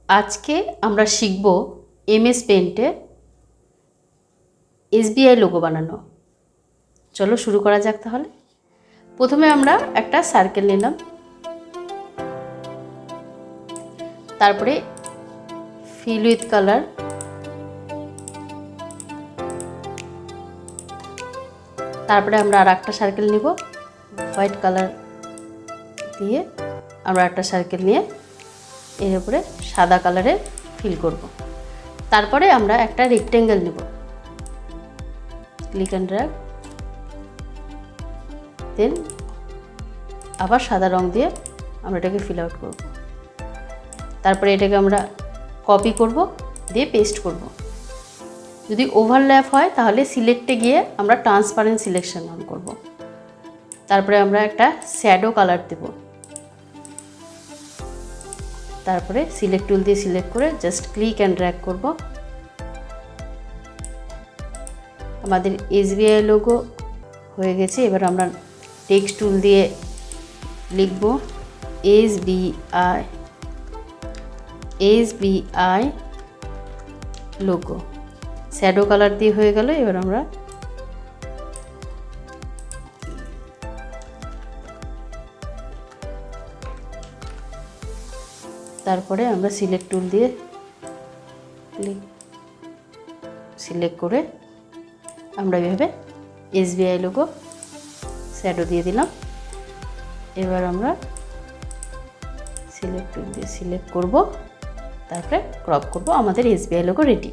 আজকে আমরা শিখব এমএস পেইন্টে এসবিআই লোগো বানানো। চলো শুরু করা যাক তাহলে। প্রথমে আমরা একটা সার্কেল নিলাম, তারপরে ফিল উইথ কালার, তারপরে আমরা আর একটা সার্কেল নিব, হোয়াইট কালার দিয়ে আমরা একটা সার্কেল নিয়ে এর উপরে সাদা কালারে ফিল করব। তারপরে আমরা একটা রেক্টেঙ্গেল নেব, ক্লিক অ্যান্ড ড্র্যাগ, দেন আবার সাদা রং দিয়ে আমরা এটাকে ফিল আউট করব। তারপরে এটাকে আমরা কপি করব, দিয়ে পেস্ট করব। যদি ওভারল্যাপ হয় তাহলে সিলেক্টে গিয়ে আমরা ট্রান্সপারেন্ট সিলেকশন অন করব। তারপরে আমরা একটা শ্যাডো কালার দেব, তারপরে সিলেক্ট টুল দিয়ে সিলেক্ট করে জাস্ট ক্লিক অ্যান্ড ড্র্যাগ করব। আমাদের এসবিআই লোগো হয়ে গেছে। এবার আমরা টেক্সট টুল দিয়ে লিখব এসবিআই লোগো। শ্যাডো কালার দিয়ে হয়ে গেল। এবার আমরা তারপরে আমরা সিলেক্ট টুল দিয়ে সিলেক্ট করে আমরা এইভাবে এসবিআই লোগো শ্যাডো দিয়ে দিলাম। এবার আমরা সিলেক্ট টুল দিয়ে সিলেক্ট করব, তারপরে ক্রপ করব। আমাদের এসবিআই লোগো রেডি।